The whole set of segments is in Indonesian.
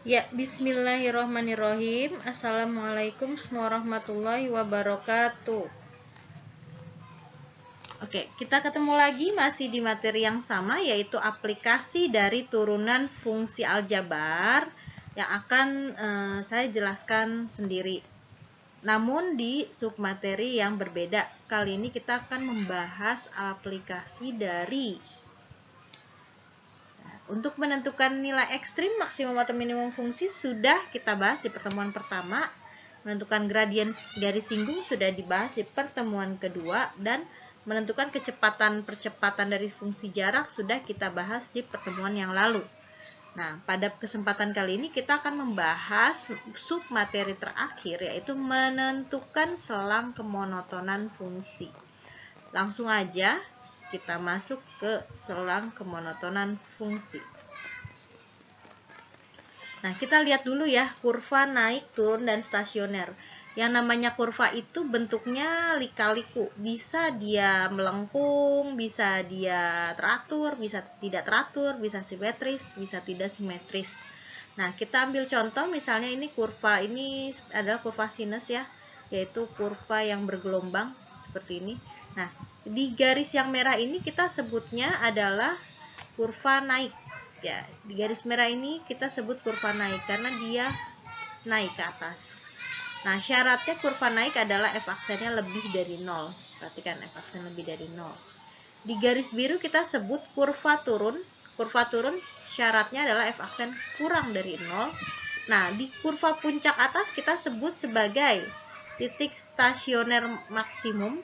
Ya, bismillahirrohmanirrohim. Assalamualaikum warahmatullahi wabarakatuh. Oke, kita ketemu lagi masih di materi yang sama, yaitu aplikasi dari turunan fungsi aljabar yang akan saya jelaskan sendiri. Namun di submateri yang berbeda. Kali ini kita akan membahas aplikasi dari untuk menentukan nilai ekstrim, maksimum atau minimum fungsi sudah kita bahas di pertemuan pertama. Menentukan gradien garis singgung sudah dibahas di pertemuan kedua. Dan menentukan percepatan dari fungsi jarak sudah kita bahas di pertemuan yang lalu. Nah, pada kesempatan kali ini kita akan membahas submateri terakhir, yaitu menentukan selang kemonotonan fungsi. Langsung aja kita masuk ke selang kemonotonan fungsi. Nah, kita lihat dulu ya, kurva naik, turun, dan stasioner. Yang namanya kurva itu bentuknya lika-liku. Bisa dia melengkung, bisa dia teratur, bisa tidak teratur, bisa simetris, bisa tidak simetris. Nah, kita ambil contoh, misalnya ini kurva, ini adalah kurva sinus ya, yaitu kurva yang bergelombang seperti ini. Nah, di garis yang merah ini kita sebutnya adalah kurva naik. Ya, di garis merah ini kita sebut kurva naik karena dia naik ke atas. Nah, syaratnya kurva naik adalah f-aksennya lebih dari 0. Perhatikan, f-aksen lebih dari 0. Di garis biru kita sebut kurva turun. Kurva turun syaratnya adalah f-aksen kurang dari 0. Nah, di kurva puncak atas kita sebut sebagai titik stasioner maksimum,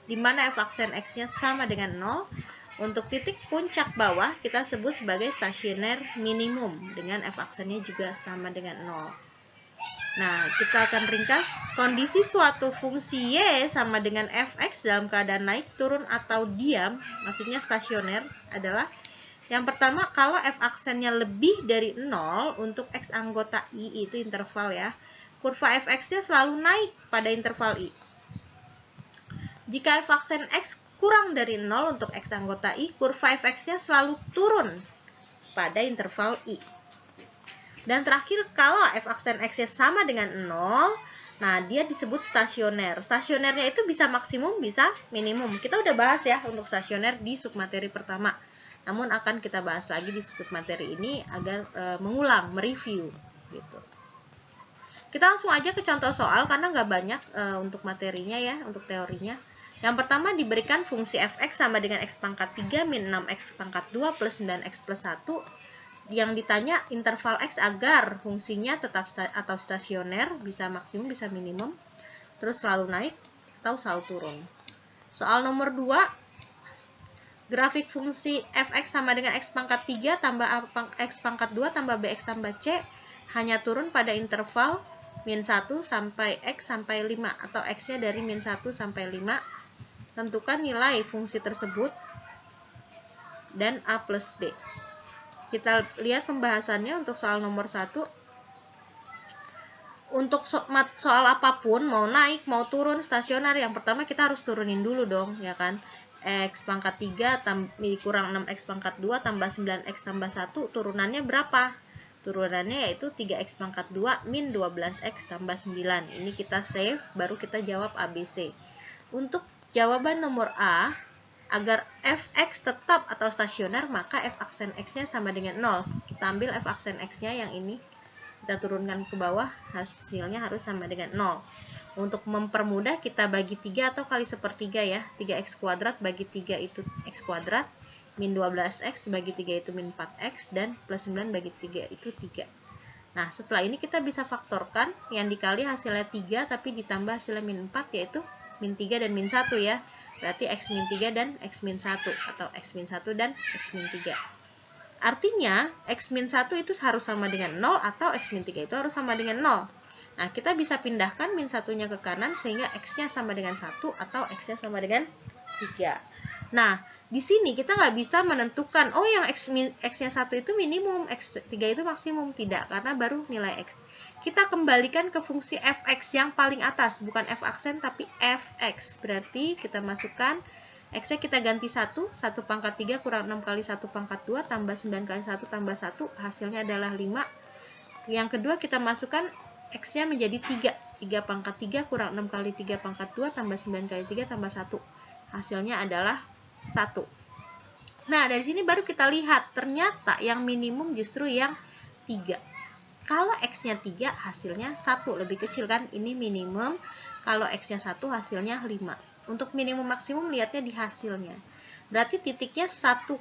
di mana f-aksen x-nya sama dengan 0. Untuk titik puncak bawah kita sebut sebagai stasioner minimum, dengan f-aksennya juga sama dengan 0. Nah, kita akan ringkas. Kondisi suatu fungsi y sama dengan fx dalam keadaan naik, turun, atau diam, maksudnya stasioner, adalah yang pertama, kalau f-aksennya lebih dari 0 untuk x anggota i, itu interval ya, kurva fx-nya selalu naik pada interval i. Jika f-aksen x kurang dari 0 untuk x anggota i, kurva fx-nya selalu turun pada interval i. Dan terakhir, kalau f-aksen x-nya sama dengan 0, nah dia disebut stasioner. Stasionernya itu bisa maksimum, bisa minimum. Kita udah bahas ya untuk stasioner di submateri pertama. Namun akan kita bahas lagi di submateri ini agar mengulang, mereview gitu. Kita langsung aja ke contoh soal karena nggak banyak untuk materinya ya, untuk teorinya. Yang pertama, diberikan fungsi fx sama dengan x pangkat 3 min 6x pangkat 2 plus 9x plus 1. Yang ditanya interval x agar fungsinya tetap atau stasioner, bisa maksimum, bisa minimum, terus selalu naik atau selalu turun. Soal nomor 2, grafik fungsi fx sama dengan x pangkat 3 tambah x pangkat 2 tambah bx tambah c hanya turun pada interval min 1 sampai x sampai 5 atau x-nya dari min 1 sampai 5. Tentukan nilai fungsi tersebut dan a plus b. Kita lihat pembahasannya untuk soal nomor 1. Untuk soal apapun, mau naik, mau turun, stasioner, yang pertama kita harus turunin dulu dong, ya kan? X pangkat 3 kurang 6x pangkat 2 tambah 9x tambah 1, turunannya berapa? Turunannya yaitu 3x pangkat 2 min 12x tambah 9. Ini kita save, baru kita jawab ABC. Untuk jawaban nomor A, agar fx tetap atau stasioner, maka f-aksen x-nya sama dengan 0. Kita ambil f-aksen x-nya yang ini, kita turunkan ke bawah, hasilnya harus sama dengan 0. Untuk mempermudah, kita bagi 3 atau kali sepertiga ya. 3x kuadrat bagi 3 itu x kuadrat, min 12x bagi 3 itu min 4x, dan plus 9 bagi 3 itu 3. Nah, setelah ini kita bisa faktorkan, yang dikali hasilnya 3, tapi ditambah hasilnya min 4, yaitu min 3 dan min 1 ya. Berarti x min 3 dan x min 1, atau x min 1 dan x min 3. Artinya, x min 1 itu harus sama dengan 0, atau x min 3 itu harus sama dengan 0. Nah, kita bisa pindahkan min 1-nya ke kanan, sehingga x-nya sama dengan 1, atau x-nya sama dengan 3. Nah, di sini kita nggak bisa menentukan, oh yang x-nya 1 itu minimum, x3 itu maksimum. Tidak, karena baru nilai x. Kita kembalikan ke fungsi fx yang paling atas, bukan f-aksen tapi fx. Berarti kita masukkan x-nya, kita ganti 1, 1 pangkat 3 kurang 6 kali 1 pangkat 2 tambah 9 kali 1 tambah 1, hasilnya adalah 5. Yang kedua kita masukkan X-nya menjadi 3. 3 pangkat 3 kurang 6 kali 3 pangkat 2 tambah 9 kali 3 tambah 1. Hasilnya adalah 1. Nah, dari sini baru kita lihat, ternyata yang minimum justru yang 3. Kalau X-nya 3, hasilnya 1, lebih kecil kan? Ini minimum. Kalau X-nya 1, hasilnya 5. Untuk minimum maksimum, lihatnya di hasilnya. Berarti titiknya 1,5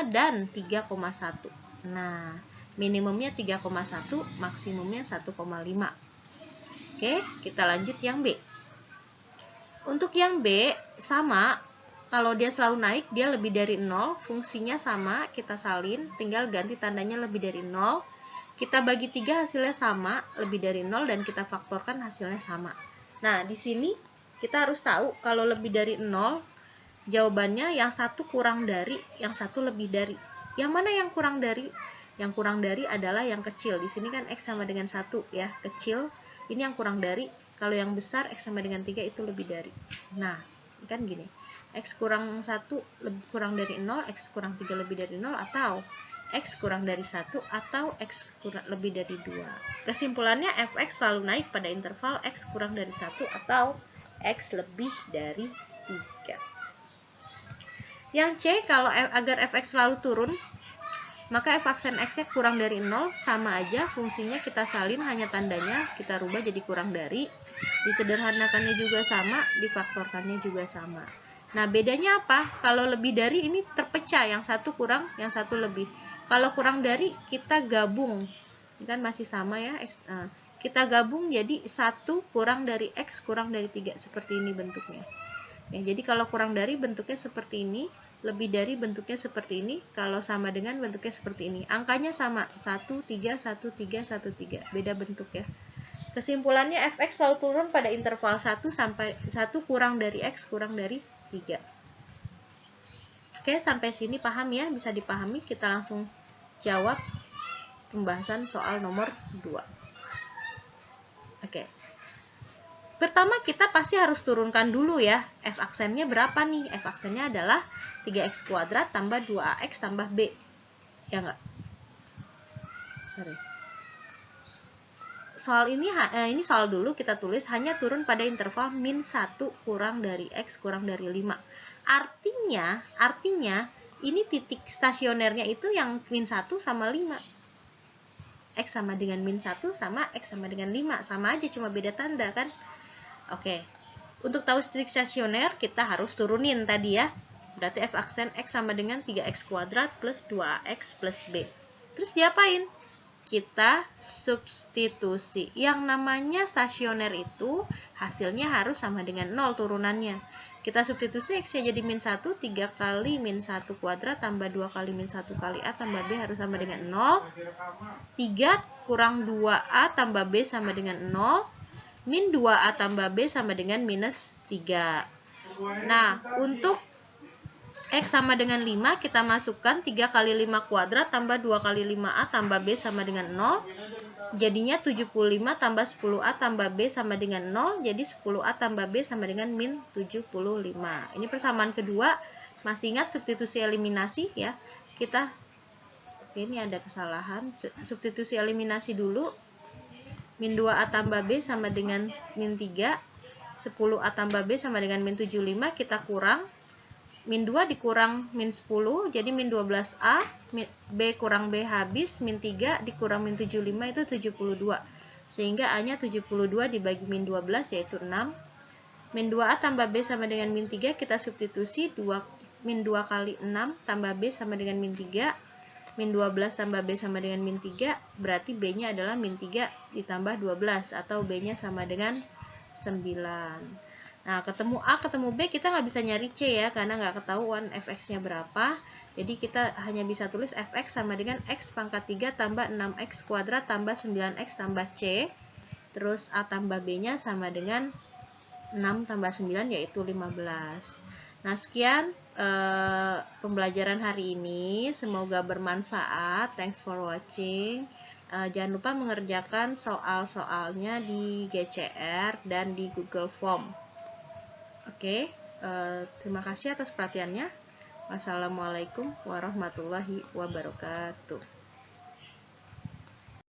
dan 3,1. Nah, minimumnya 3,1, maksimumnya 1,5. Oke, kita lanjut yang B. Untuk yang B, sama. Kalau dia selalu naik, dia lebih dari 0, fungsinya sama, kita salin, tinggal ganti tandanya lebih dari 0. Kita bagi 3, hasilnya sama, lebih dari 0, dan kita faktorkan hasilnya sama. Nah, di sini kita harus tahu, kalau lebih dari 0, jawabannya yang satu kurang dari, yang satu lebih dari. Yang mana yang kurang dari? Yang kurang dari adalah yang kecil. Di sini kan X sama dengan 1, ya, kecil. Ini yang kurang dari. Kalau yang besar, X sama dengan 3 itu lebih dari. Nah, kan gini. X kurang 1 kurang dari 0, X kurang 3 lebih dari 0, atau X kurang dari 1, atau X kurang lebih dari 2. Kesimpulannya, fx selalu naik pada interval X kurang dari 1 atau X lebih dari 3. Yang C, kalau agar fx selalu turun, maka f aksen X-nya kurang dari 0, sama aja, fungsinya kita salin, hanya tandanya kita rubah jadi kurang dari. Disederhanakannya juga sama, difaktorkannya juga sama. Nah, bedanya apa? Kalau lebih dari ini terpecah, yang satu kurang, yang satu lebih. Kalau kurang dari, kita gabung. Ini kan masih sama ya, X. Nah, kita gabung jadi 1 kurang dari X kurang dari 3. Seperti ini bentuknya. Ya, jadi kalau kurang dari bentuknya seperti ini, lebih dari bentuknya seperti ini, kalau sama dengan bentuknya seperti ini. Angkanya sama, 1, 3, 1, 3, 1, 3. Beda bentuk ya. Kesimpulannya, fx selalu turun pada interval 1 sampai 1 kurang dari X kurang dari 3. Oke, sampai sini paham ya? Bisa dipahami? Kita langsung jawab pembahasan soal nomor 2. Oke. Pertama, kita pasti harus turunkan dulu ya. F aksennya berapa nih? F aksennya adalah 3x kuadrat tambah 2ax tambah b. Ya enggak? Sorry. Soal ini soal dulu kita tulis hanya turun pada interval min 1 kurang dari X kurang dari 5. Artinya ini titik stasionernya itu yang min 1 sama 5. X sama dengan min 1 sama X sama dengan 5. Sama aja, cuma beda tanda kan? Oke. Untuk tahu titik stasioner kita harus turunin tadi ya. Berarti F aksen X sama dengan 3x kuadrat plus 2ax plus b. Terus diapain? Kita substitusi. Yang namanya stasioner itu hasilnya harus sama dengan 0 turunannya. Kita substitusi X-nya jadi min 1, 3 kali min 1 kuadrat tambah 2 kali min 1 kali A tambah B harus sama dengan 0. 3 kurang 2A tambah B sama dengan 0. Min 2A tambah B sama dengan minus 3. Nah, untuk X sama dengan 5, kita masukkan 3 kali 5 kuadrat tambah 2 kali 5A tambah B sama dengan 0. Jadinya 75 tambah 10A tambah B sama dengan 0. Jadi 10A tambah B sama dengan min 75. Ini persamaan kedua. Masih ingat substitusi eliminasi ya? Ini ada kesalahan. Substitusi eliminasi dulu. Min 2A tambah B sama dengan min 3. 10A tambah B sama dengan min 75. Kita kurang. Min 2 dikurang min 10, jadi min 12A, B kurang B habis, min 3 dikurang min 75 itu 72. Sehingga A-nya 72 dibagi min 12 yaitu 6. Min 2A tambah B sama dengan min 3, kita substitusi min 2 kali 6 tambah B sama dengan min 3. Min 12 tambah B sama dengan min 3, berarti B-nya adalah min 3 ditambah 12, atau B-nya sama dengan 9. Nah, ketemu A, ketemu B, kita nggak bisa nyari C ya, karena nggak ketahuan fx-nya berapa. Jadi kita hanya bisa tulis fx sama dengan x pangkat 3 tambah 6x kuadrat tambah 9x tambah C. Terus A tambah B-nya sama dengan 6 tambah 9 yaitu 15. Nah, sekian pembelajaran hari ini. Semoga bermanfaat. Thanks for watching. Jangan lupa mengerjakan soal-soalnya di GCR dan di Google Form. Oke, terima kasih atas perhatiannya. Wassalamualaikum warahmatullahi wabarakatuh.